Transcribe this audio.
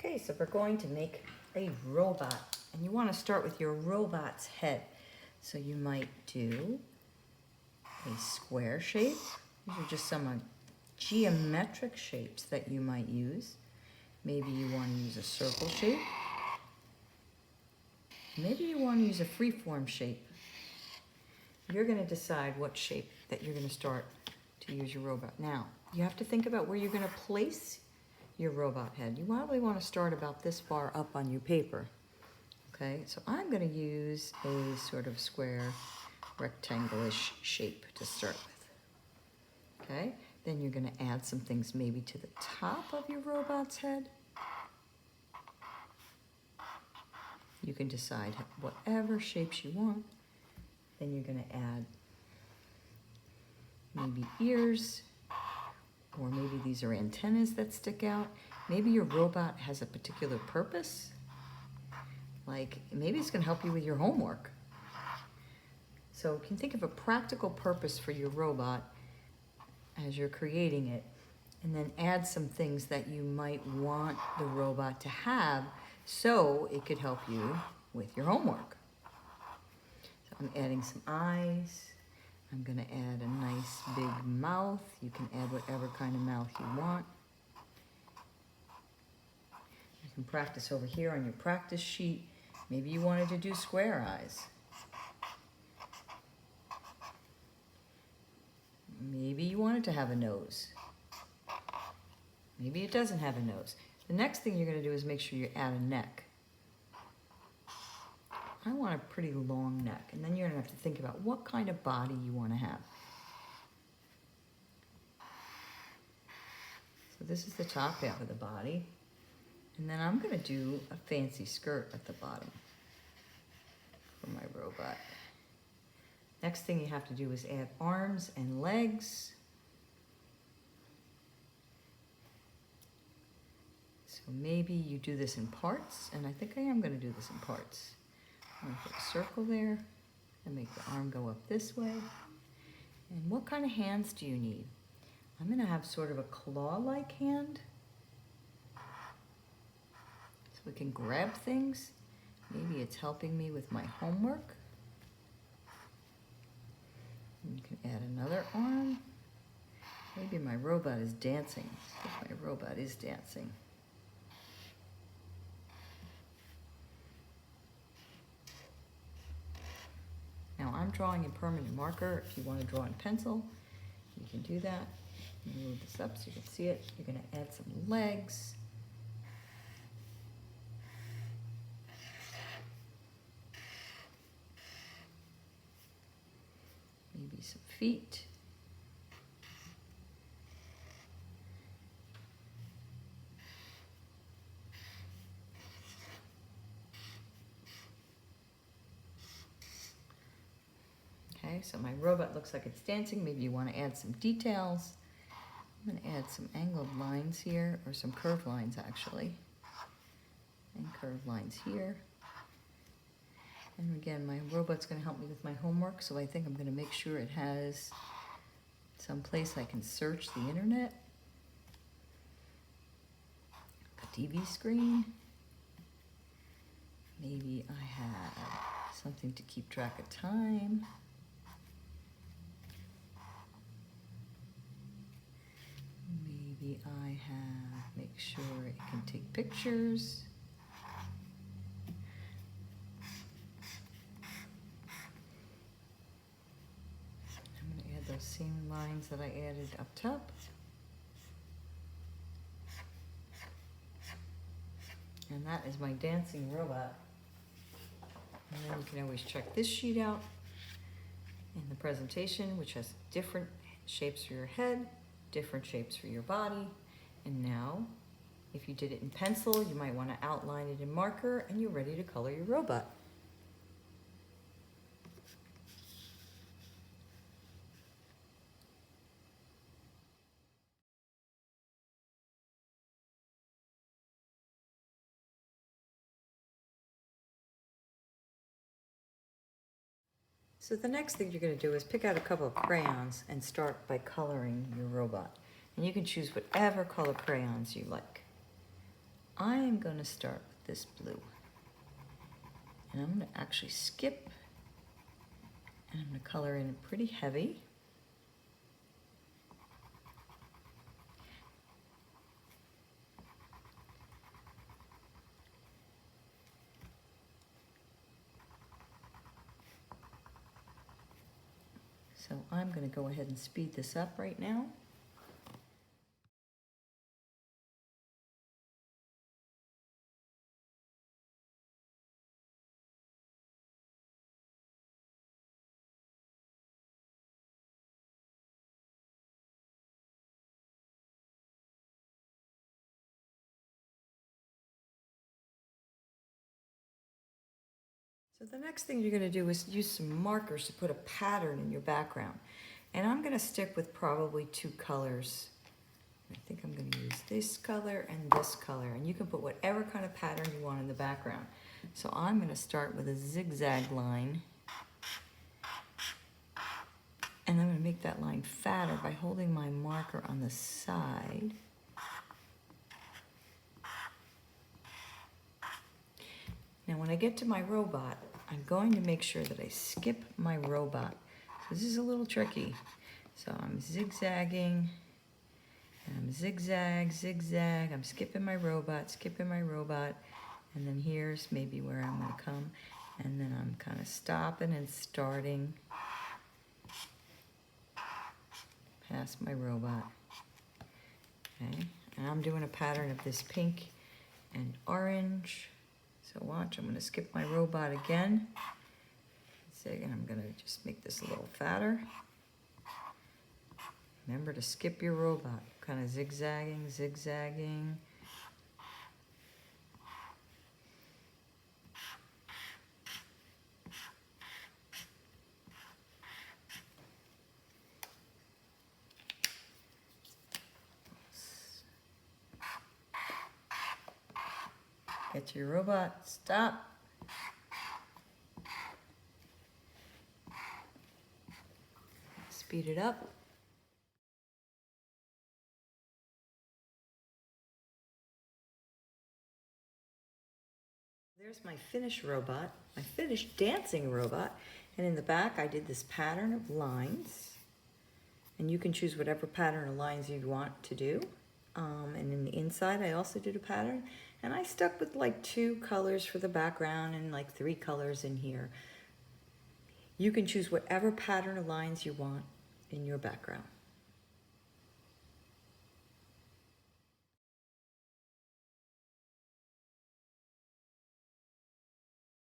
Okay, so we're going to make a robot, and you want to start with your robot's head. So you might do a square shape. These are just some geometric shapes that you might use. Maybe you want to use a circle shape. Maybe you want to use a freeform shape. You're going to decide what shape that you're going to start to use your robot. Now, you have to think about where you're going to place your robot head. You probably want to start about this far up on your paper. Okay, so I'm going to use a sort of square rectangle-ish shape to start with. Okay, then you're going to add some things maybe to the top of your robot's head. You can decide whatever shapes you want. Then you're going to add maybe ears, or maybe these are antennas that stick out. Maybe your robot has a particular purpose. Like maybe it's going to help you with your homework. So you can think of a practical purpose for your robot as you're creating it, and then add some things that you might want the robot to have so it could help you with your homework. So I'm adding some eyes. I'm going to add a nice big mouth. You can add whatever kind of mouth you want. You can practice over here on your practice sheet. Maybe you wanted to do square eyes. Maybe you want it to have a nose. Maybe it doesn't have a nose. The next thing you're going to do is make sure you add a neck. I want a pretty long neck, and then you're going to have to think about what kind of body you want to have. So this is the top half of the body, and then I'm going to do a fancy skirt at the bottom for my robot. Next thing you have to do is add arms and legs. So maybe you do this in parts, and I think I am going to do this in parts. I'm going to put a circle there and make the arm go up this way. And what kind of hands do you need? I'm going to have sort of a claw-like hand, so we can grab things. Maybe it's helping me with my homework. And you can add another arm. Maybe my robot is dancing. My robot is dancing. Now I'm drawing in permanent marker. If you want to draw in pencil, you can do that. Move this up so you can see it. You're going to add some legs. Maybe some feet. Okay, so my robot looks like it's dancing. Maybe you want to add some details. I'm going to add some angled lines here, or some curved lines actually. And curved lines here. And again, my robot's going to help me with my homework, so I think I'm going to make sure it has some place I can search the internet. A TV screen. Maybe I have something to keep track of time. Maybe I have, make sure it can take pictures. I'm going to add those same lines that I added up top. And that is my dancing robot. And then you can always check this sheet out in the presentation, which has different shapes for your head, different shapes for your body. And now, if you did it in pencil, you might want to outline it in marker, and you're ready to color your robot. So the next thing you're going to do is pick out a couple of crayons and start by coloring your robot. And you can choose whatever color crayons you like. I am going to start with this blue. And I'm going to actually skip, and I'm going to color in pretty heavy. So I'm going to go ahead and speed this up right now. So the next thing you're going to do is use some markers to put a pattern in your background. And I'm going to stick with probably 2 colors. I think I'm going to use this color and this color. And you can put whatever kind of pattern you want in the background. So I'm going to start with a zigzag line. And I'm going to make that line fatter by holding my marker on the side. Now when I get to my robot, I'm going to make sure that I skip my robot. So this is a little tricky. So I'm zigzagging, and I'm zigzag, zigzag, I'm skipping my robot, and then here's maybe where I'm gonna come, and then I'm kind of stopping and starting past my robot. Okay, and I'm doing a pattern of this pink and orange. So watch, I'm gonna skip my robot again. And I'm gonna just make this a little fatter. Remember to skip your robot, kind of zigzagging, zigzagging. Get to your robot, stop. Speed it up. There's my finished robot, my finished dancing robot. And in the back, I did this pattern of lines. And you can choose whatever pattern of lines you want to do. And in the inside, I also did a pattern. And I stuck with like 2 colors for the background and like 3 colors in here. You can choose whatever pattern of lines you want in your background.